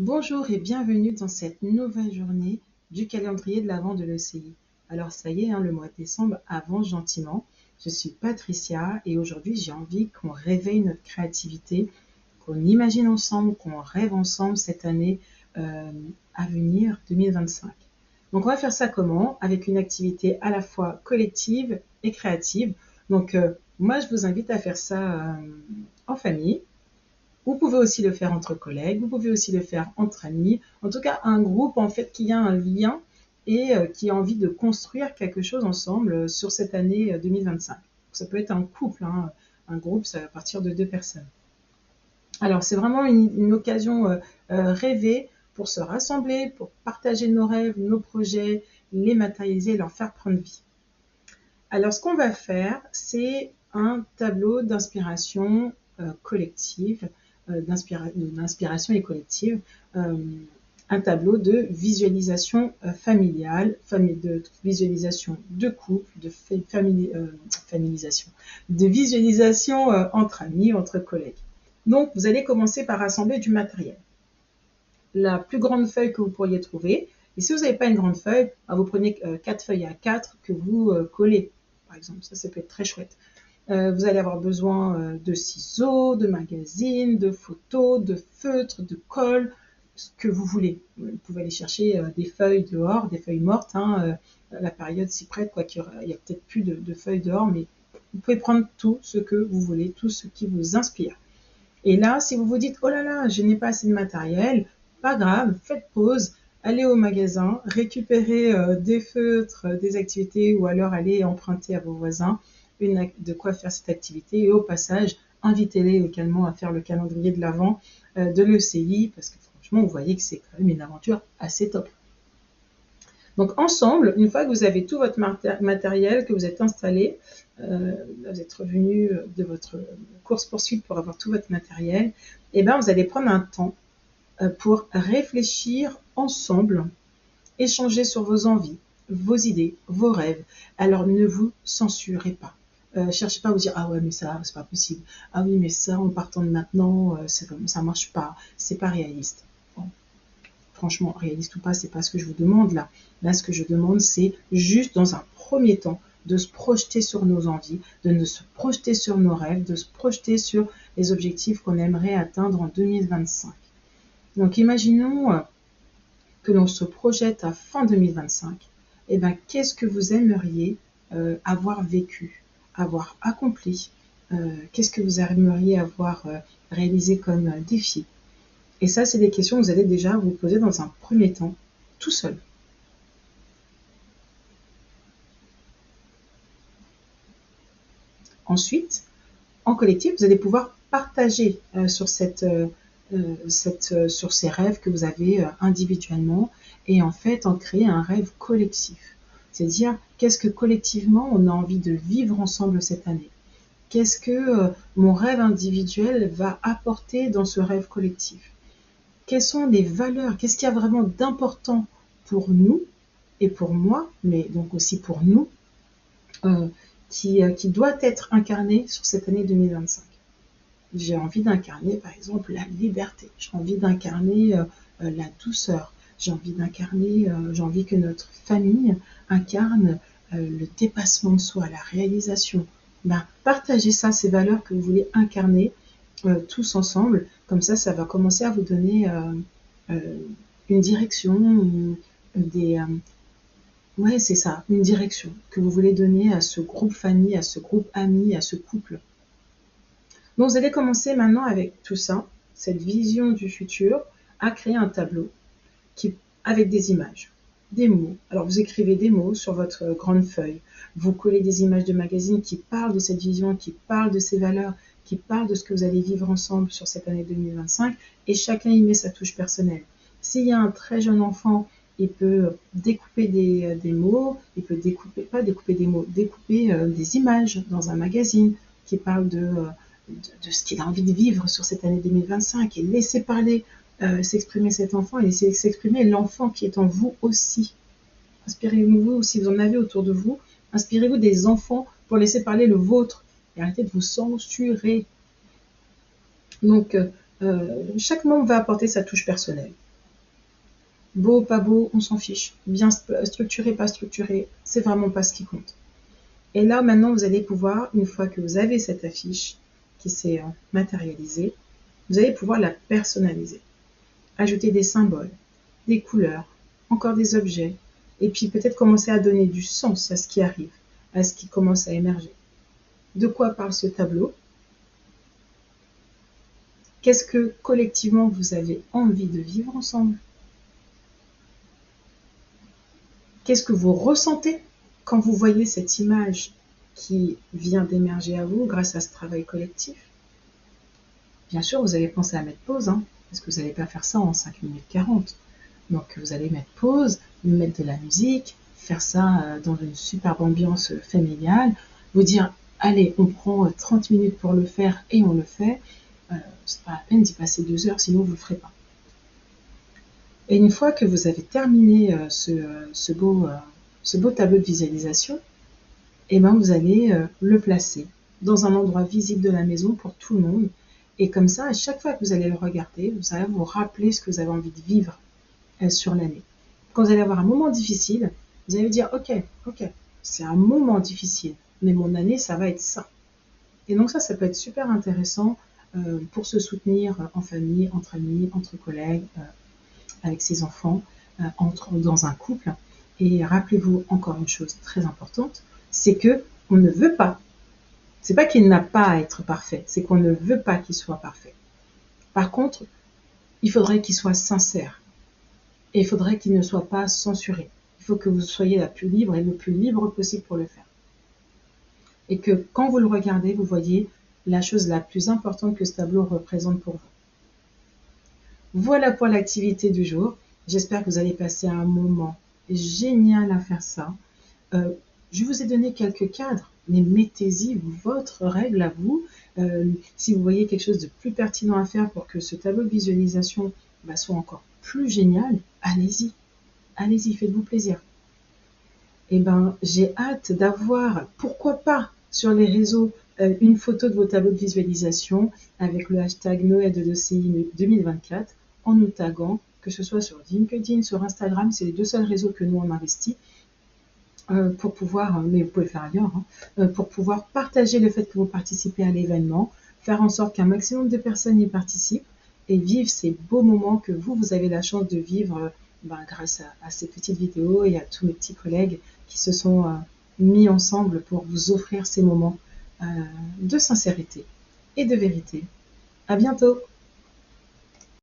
Bonjour et bienvenue dans cette nouvelle journée du calendrier de l'Avent de l'ECI. Alors ça y est, le mois de décembre avance gentiment. Je suis Patricia et aujourd'hui j'ai envie qu'on réveille notre créativité, qu'on imagine ensemble, qu'on rêve ensemble cette année à venir 2025. Donc on va faire ça comment? Avec une activité à la fois collective et créative. Donc moi je vous invite à faire ça en famille. Vous pouvez aussi le faire entre collègues, vous pouvez aussi le faire entre amis. En tout cas, un groupe en fait qui a un lien et qui a envie de construire quelque chose ensemble sur cette année 2025. Ça peut être un couple, un groupe, ça va partir de 2 personnes. Alors, c'est vraiment une occasion rêvée pour se rassembler, pour partager nos rêves, nos projets, les matérialiser, leur faire prendre vie. Alors, ce qu'on va faire, c'est un tableau d'inspiration collective, d'inspiration et collective, un tableau de visualisation familiale, de visualisation de couple, de familisation, de visualisation entre amis, entre collègues. Donc, vous allez commencer par rassembler du matériel. La plus grande feuille que vous pourriez trouver, et si vous n'avez pas une grande feuille, vous prenez 4 feuilles à 4 que vous collez, par exemple, ça peut être très chouette. Vous allez avoir besoin de ciseaux, de magazines, de photos, de feutres, de colle, ce que vous voulez. Vous pouvez aller chercher des feuilles dehors, des feuilles mortes. La période s'y prête, quoi qu'il y a peut-être plus de feuilles dehors, mais vous pouvez prendre tout ce que vous voulez, tout ce qui vous inspire. Et là, si vous vous dites, oh là là, je n'ai pas assez de matériel, pas grave, faites pause, allez au magasin, récupérez des feutres, des activités, ou alors allez emprunter à vos voisins de quoi faire cette activité. Et au passage, invitez-les également à faire le calendrier de l'Avent de l'ECI, parce que franchement, vous voyez que c'est quand même une aventure assez top. Donc ensemble, une fois que vous avez tout votre matériel, que vous êtes installé, vous êtes revenu de votre course-poursuite pour avoir tout votre matériel, et bien vous allez prendre un temps pour réfléchir ensemble, échanger sur vos envies, vos idées, vos rêves. Alors ne vous censurez pas. Cherchez pas à vous dire, ah ouais mais ça c'est pas possible, ah oui mais ça en partant de maintenant ça marche pas, c'est pas réaliste. Bon. Franchement, réaliste ou pas, c'est pas ce que je vous demande là. Là, ce que je demande, c'est juste dans un premier temps de se projeter sur nos envies, de se projeter sur nos rêves, de se projeter sur les objectifs qu'on aimerait atteindre en 2025. Donc, imaginons que l'on se projette à fin 2025. Eh bien, qu'est-ce que vous aimeriez avoir vécu, avoir accompli? Qu'est-ce que vous aimeriez avoir réalisé comme défi? Et ça, c'est des questions que vous allez déjà vous poser dans un premier temps, tout seul. Ensuite, en collectif, vous allez pouvoir partager sur ces rêves que vous avez individuellement et en fait en créer un rêve collectif. C'est-à-dire, qu'est-ce que collectivement on a envie de vivre ensemble cette année? Qu'est-ce que mon rêve individuel va apporter dans ce rêve collectif? Quelles sont les valeurs? Qu'est-ce qu'il y a vraiment d'important pour nous et pour moi, mais donc aussi pour nous, qui doit être incarné sur cette année 2025? J'ai envie d'incarner, par exemple, la liberté. J'ai envie d'incarner la douceur. J'ai envie que notre famille incarne le dépassement de soi, la réalisation. Partagez ça, ces valeurs que vous voulez incarner tous ensemble. Comme ça va commencer à vous donner une direction, ouais, c'est ça, une direction que vous voulez donner à ce groupe famille, à ce groupe ami, à ce couple. Donc vous allez commencer maintenant avec tout ça, cette vision du futur, à créer un tableau avec des images, des mots. Alors vous écrivez des mots sur votre grande feuille, vous collez des images de magazines qui parlent de cette vision, qui parlent de ces valeurs, qui parlent de ce que vous allez vivre ensemble sur cette année 2025, et chacun y met sa touche personnelle. S'il y a un très jeune enfant, il peut découper des mots, il peut découper des images dans un magazine qui parlent de ce qu'il a envie de vivre sur cette année 2025 et laisser parler, s'exprimer cet enfant et laisser s'exprimer l'enfant qui est en vous aussi. Inspirez-vous, si vous en avez autour de vous, inspirez-vous des enfants pour laisser parler le vôtre et arrêtez de vous censurer. Donc, chaque membre va apporter sa touche personnelle. Beau, pas beau, on s'en fiche. Bien structuré, pas structuré, c'est vraiment pas ce qui compte. Et là, maintenant, vous allez pouvoir, une fois que vous avez cette affiche qui s'est matérialisée, vous allez pouvoir la personnaliser. Ajouter des symboles, des couleurs, encore des objets, et puis peut-être commencer à donner du sens à ce qui arrive, à ce qui commence à émerger. De quoi parle ce tableau? Qu'est-ce que collectivement vous avez envie de vivre ensemble? Qu'est-ce que vous ressentez quand vous voyez cette image qui vient d'émerger à vous grâce à ce travail collectif? Bien sûr, vous allez penser à mettre pause, parce que vous n'allez pas faire ça en 5 minutes 40. Donc vous allez mettre pause, mettre de la musique, faire ça dans une superbe ambiance familiale, vous dire allez, on prend 30 minutes pour le faire et on le fait. C'est pas la peine d'y passer 2 heures, sinon vous ne le ferez pas. Et une fois que vous avez terminé ce beau tableau de visualisation, et ben vous allez le placer dans un endroit visible de la maison pour tout le monde. Et comme ça, à chaque fois que vous allez le regarder, vous allez vous rappeler ce que vous avez envie de vivre sur l'année. Quand vous allez avoir un moment difficile, vous allez vous dire ok, c'est un moment difficile, mais mon année, ça va être ça. Et donc ça peut être super intéressant pour se soutenir en famille, entre amis, entre collègues, avec ses enfants, dans un couple. Et rappelez-vous encore une chose très importante, c'est que on ne veut pas. C'est pas qu'il n'a pas à être parfait, c'est qu'on ne veut pas qu'il soit parfait. Par contre, il faudrait qu'il soit sincère. Et il faudrait qu'il ne soit pas censuré. Il faut que vous soyez la plus libre et le plus libre possible pour le faire. Et que quand vous le regardez, vous voyez la chose la plus importante que ce tableau représente pour vous. Voilà pour l'activité du jour. J'espère que vous allez passer un moment génial à faire ça. Je vous ai donné quelques cadres, mais mettez-y votre règle à vous. Si vous voyez quelque chose de plus pertinent à faire pour que ce tableau de visualisation soit encore plus génial, allez-y. Allez-y, faites-vous plaisir. Eh ben, j'ai hâte d'avoir, pourquoi pas, sur les réseaux, une photo de vos tableaux de visualisation avec le hashtag Noël de l'OCI 2024 en nous taguant, que ce soit sur LinkedIn, sur Instagram, c'est les 2 seuls réseaux que nous on investit, pour pouvoir, mais vous pouvez le faire ailleurs, pour pouvoir partager le fait que vous participez à l'événement, faire en sorte qu'un maximum de personnes y participent et vivent ces beaux moments que vous avez la chance de vivre grâce à ces petites vidéos et à tous mes petits collègues qui se sont mis ensemble pour vous offrir ces moments de sincérité et de vérité. À bientôt!